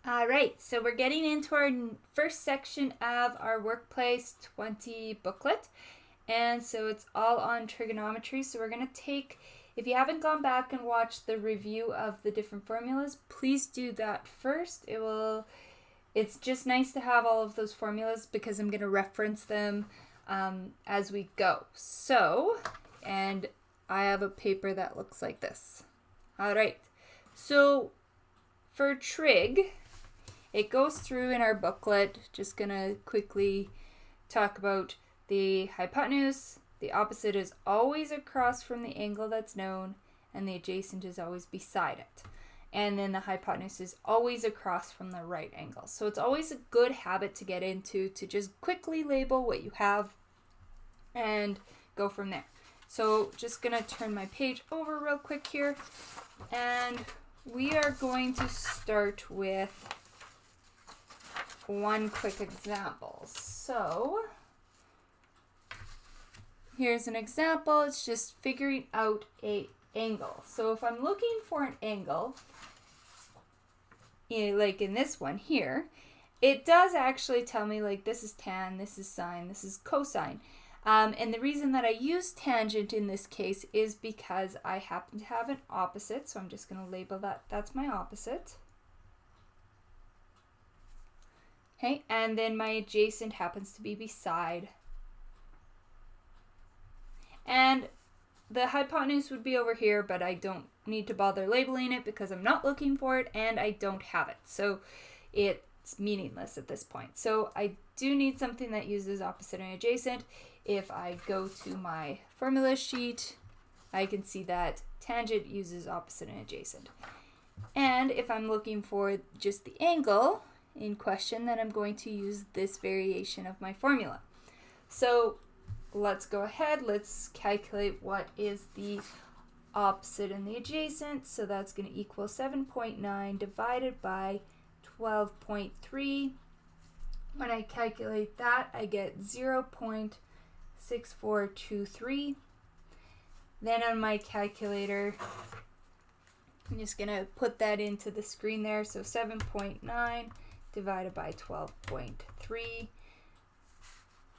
All right, so we're getting into our first section of our Workplace 20 booklet. And so it's all on trigonometry. So we're going to take, if you haven't gone back and watched the review of the different formulas, please do that first. It's just nice to have all of those formulas because I'm going to reference them as we go. So, and I have a paper that looks like this. All right, so for trig, it goes through in our booklet. Just going to quickly talk about the hypotenuse. The opposite is always across from the angle that's known, and the adjacent is always beside it. And then the hypotenuse is always across from the right angle. So it's always a good habit to get into to just quickly label what you have and go from there. So just going to turn my page over real quick here, and we are going to start with one quick example. So here's an example. It's just figuring out an angle. So if I'm looking for an angle, like in this one here, it does actually tell me like this is tan, this is sine, this is cosine. And the reason that I use tangent in this case is because I happen to have an opposite. So I'm just going to label that. That's my opposite. Okay, and then my adjacent happens to be beside. And the hypotenuse would be over here, but I don't need to bother labeling it because I'm not looking for it and I don't have it. So it's meaningless at this point. So I do need something that uses opposite and adjacent. If I go to my formula sheet, I can see that tangent uses opposite and adjacent. And if I'm looking for just the angle in question, then I'm going to use this variation of my formula. So let's go ahead. Let's calculate what is the opposite and the adjacent. So that's going to equal 7.9 divided by 12.3. When I calculate that, I get 0.6423. Then on my calculator, I'm just going to put that into the screen there. So 7.9 divided by 12.3.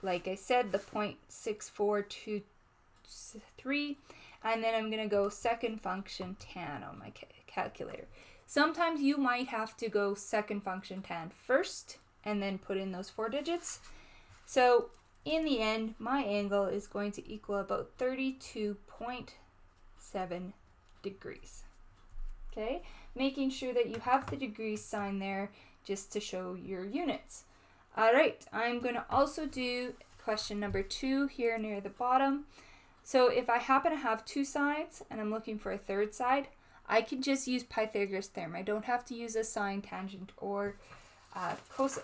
Like I said, the 0.6423. And then I'm going to go second function tan on my calculator. Sometimes you might have to go second function tan first and then put in those 4 digits. So in the end, my angle is going to equal about 32.7 degrees. Okay, making sure that you have the degrees sign there just to show your units. All right, I'm going to also do question number 2 here near the bottom. So if I happen to have 2 sides and I'm looking for a third side, I can just use Pythagoras theorem. I don't have to use a sine, tangent, or cosine.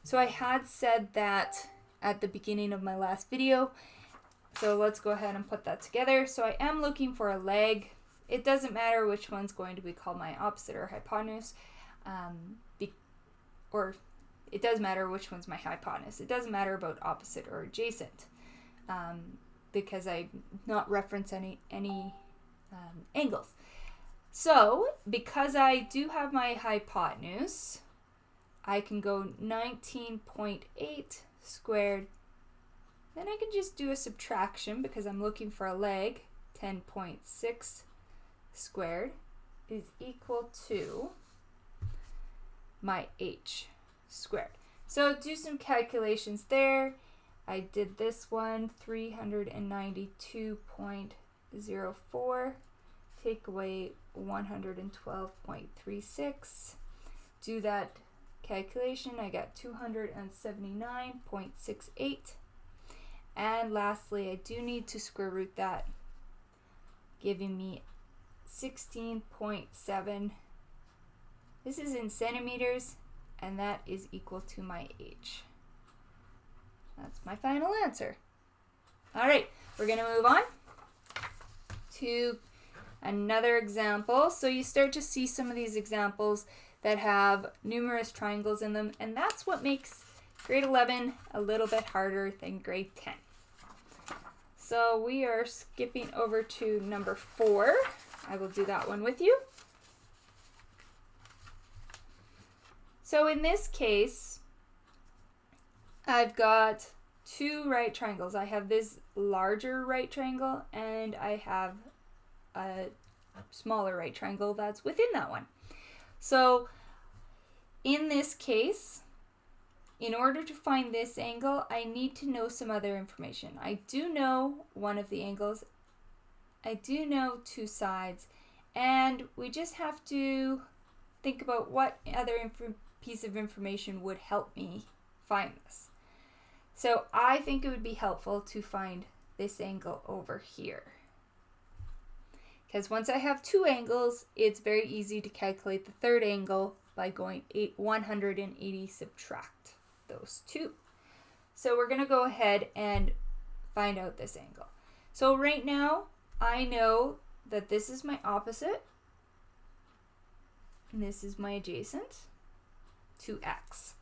So I had said that at the beginning of my last video. So let's go ahead and put that together. So I am looking for a leg. It doesn't matter which one's going to be called my opposite or hypotenuse. Or it does matter which one's my hypotenuse. It doesn't matter about opposite or adjacent because I not reference any angles. So because I do have my hypotenuse, I can go 19.8 squared. Then I can just do a subtraction because I'm looking for a leg. 10.6 squared is equal to my h squared. So do some calculations there. I did this one, 392.04. Take away 112.36. Do that calculation. I got 279.68. And lastly, I do need to square root that, giving me 16.7. This is in centimeters, and that is equal to my h. That's my final answer. All right, we're going to move on to another example. So you start to see some of these examples that have numerous triangles in them, and that's what makes grade 11 a little bit harder than grade 10. So we are skipping over to number 4. I will do that one with you. So in this case, I've got two right triangles. I have this larger right triangle and I have a smaller right triangle that's within that one. So in this case, in order to find this angle, I need to know some other information. I do know one of the angles. I do know two sides. And we just have to think about what other piece of information would help me find this. So I think it would be helpful to find this angle over here. Because once I have two angles, it's very easy to calculate the third angle by going 180 subtract those two. So we're going to go ahead and find out this angle. So right now, I know that this is my opposite, and this is my adjacent to x.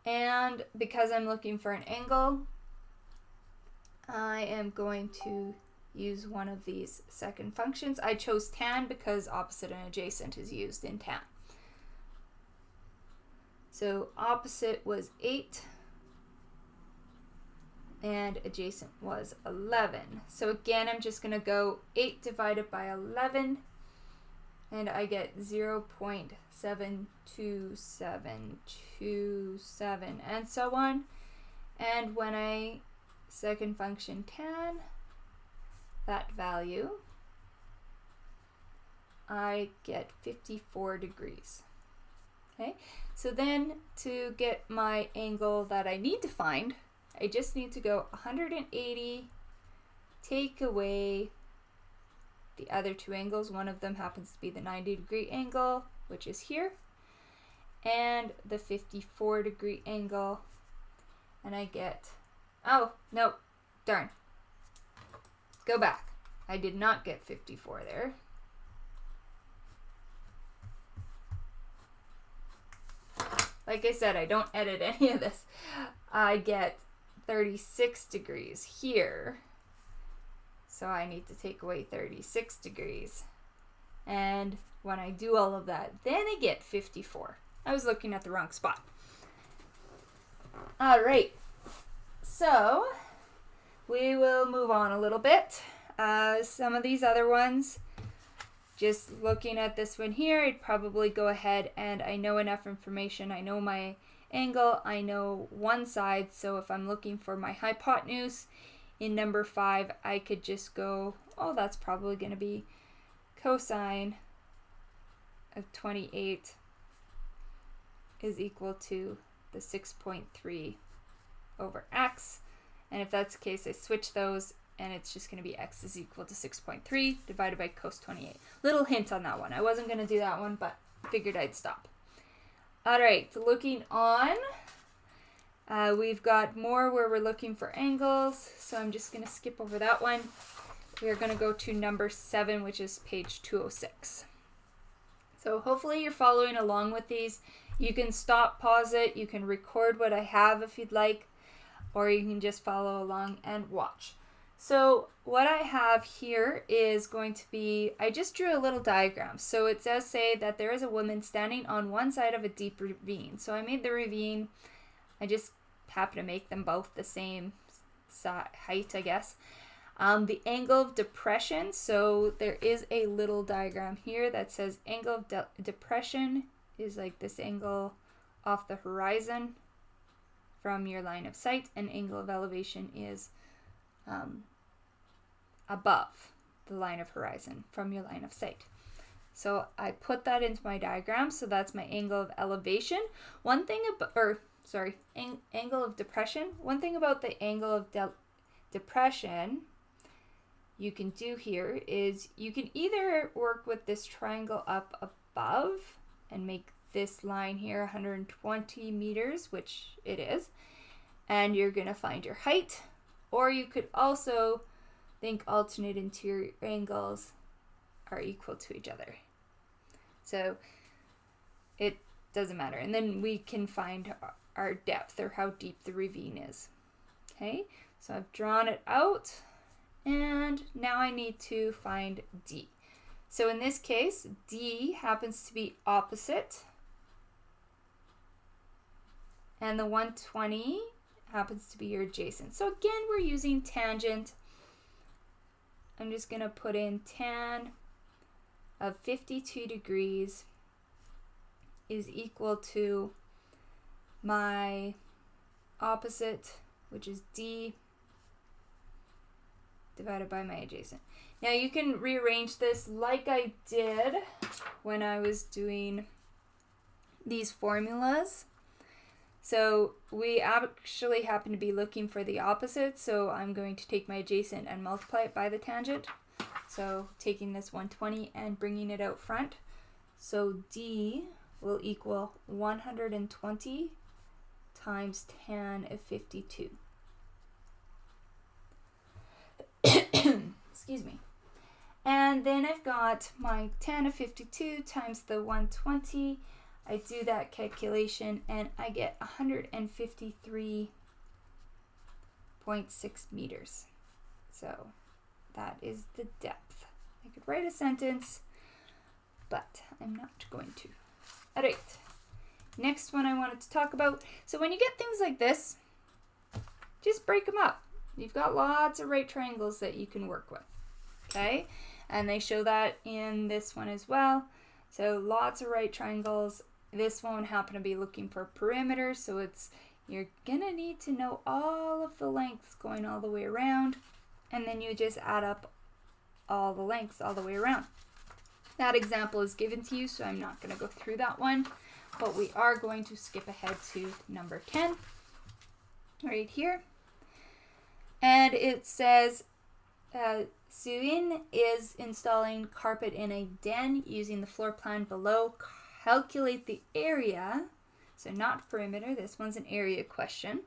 And because I'm looking for an angle, I am going to use one of these second functions. I chose tan because opposite and adjacent is used in tan. So opposite was 8 and adjacent was 11. So again, I'm just going to go 8 divided by 11 and I get 0.72727 and so on. And when I second function tan that value, I get 54 degrees. Okay, so then to get my angle that I need to find, I just need to go 180, take away the other two angles. One of them happens to be the 90-degree angle, which is here, and the 54-degree angle, and I get, oh, no, darn. Go back. I did not get 54 there. Like I said, I don't edit any of this. I get 36 degrees here. So I need to take away 36 degrees. And when I do all of that, then I get 54. I was looking at the wrong spot. All right. So we will move on a little bit. Some of these other ones, just looking at this one here, I'd probably go ahead and I know enough information. I know my angle, I know one side, so if I'm looking for my hypotenuse in number 5, I could just go, oh, that's probably going to be cosine of 28 is equal to the 6.3 over x. And if that's the case, I switch those and it's just going to be x is equal to 6.3 divided by cos 28. Little hint on that one. I wasn't going to do that one, but figured I'd stop. All right, so looking on, we've got more where we're looking for angles, so I'm just going to skip over that one. We're going to go to number 7, which is page 206. So hopefully you're following along with these. You can stop, pause it, you can record what I have if you'd like, or you can just follow along and watch. So what I have here is going to be, I just drew a little diagram. So it does say that there is a woman standing on one side of a deep ravine. So I made the ravine, I just happen to make them both the same height, I guess. The angle of depression, so there is a little diagram here that says angle of depression is like this angle off the horizon from your line of sight, and angle of elevation is above the line of horizon from your line of sight. So I put that into my diagram, so that's my angle of elevation. One thing about, angle of depression. One thing about the angle of depression you can do here is you can either work with this triangle up above and make this line here 120 meters, which it is, and you're going to find your height, or you could also think alternate interior angles are equal to each other. So it doesn't matter. And then we can find our depth or how deep the ravine is. Okay, so I've drawn it out, and now I need to find D. So in this case, D happens to be opposite and the 120 happens to be your adjacent. So again, we're using tangent. I'm just going to put in tan of 52 degrees is equal to my opposite, which is D, divided by my adjacent. Now you can rearrange this like I did when I was doing these formulas. So we actually happen to be looking for the opposite, so I'm going to take my adjacent and multiply it by the tangent. So taking this 120 and bringing it out front. So D will equal 120 times tan of 52. Excuse me. And then I've got my tan of 52 times the 120. I do that calculation and I get 153.6 meters. So that is the depth. I could write a sentence, but I'm not going to. All right. Next one I wanted to talk about. So when you get things like this, just break them up. You've got lots of right triangles that you can work with. Okay? And they show that in this one as well. So lots of right triangles. This won't happen to be looking for perimeter, so you're gonna need to know all of the lengths going all the way around, and then you just add up all the lengths all the way around. That example is given to you, so I'm not gonna go through that one, but we are going to skip ahead to number 10 right here. And it says, Suyin is installing carpet in a den using the floor plan below. Calculate the area, so not perimeter, this one's an area question,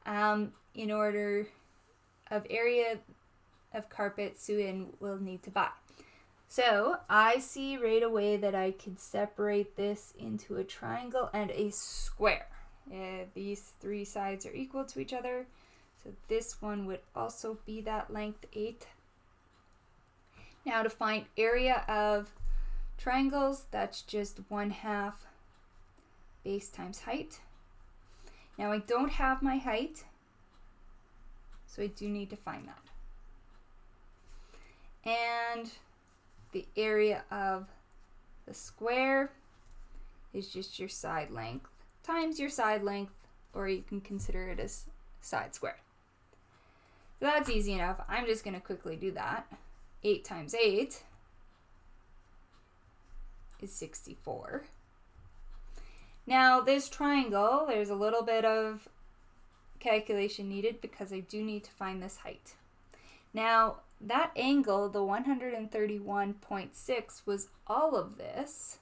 in order of area of carpet Suyin will need to buy. So I see right away that I could separate this into a triangle and a square. These three sides are equal to each other, so this one would also be that length 8. Now to find area of triangles, that's just 1/2 base times height. Now I don't have my height, so I do need to find that. And the area of the square is just your side length times your side length, or you can consider it as side square. So that's easy enough. I'm just going to quickly do that. 8 times 8 is 64. Now this triangle, there's a little bit of calculation needed because I do need to find this height. Now that angle, the 131.6, was all of this.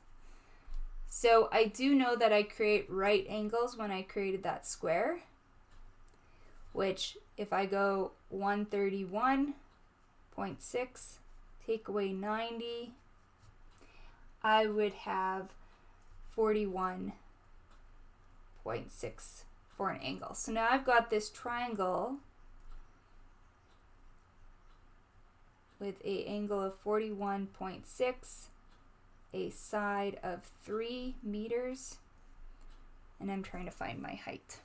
So I do know that I create right angles when I created that square, which if I go 131.6, take away 90, I would have 41.6 for an angle. So now I've got this triangle with an angle of 41.6, a side of 3 meters, and I'm trying to find my height.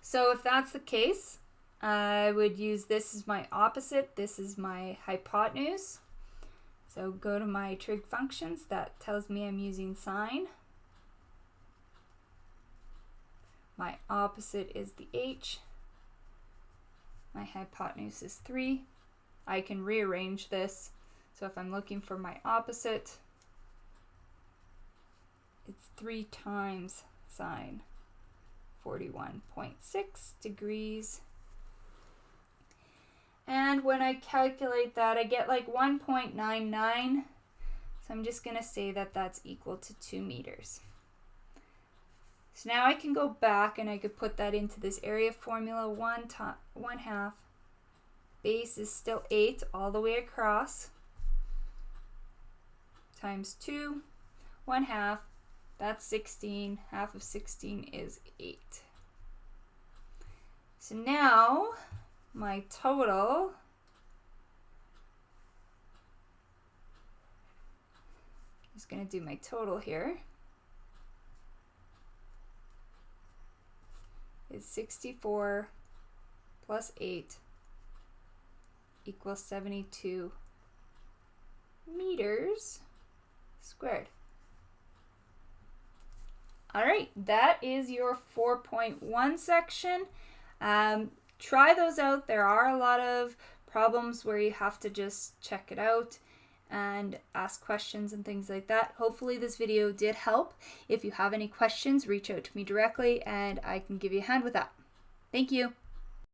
So if that's the case, I would use this as my opposite, this is my hypotenuse. So go to my trig functions, that tells me I'm using sine. My opposite is the h. My hypotenuse is 3. I can rearrange this. So if I'm looking for my opposite, it's 3 times sine 41.6 degrees. And when I calculate that, I get like 1.99. So I'm just going to say that that's equal to 2 meters. So now I can go back and I could put that into this area formula. 1/2 base is still 8 all the way across, times 2, 1/2, that's 16, half of 16 is 8. So now my total is going to do my total here. is 64 plus 8 equals 72 meters squared. All right, that is your 4.1 section. Try those out. There are a lot of problems where you have to just check it out and ask questions and things like that. Hopefully this video did help. If you have any questions, reach out to me directly and I can give you a hand with that. Thank you.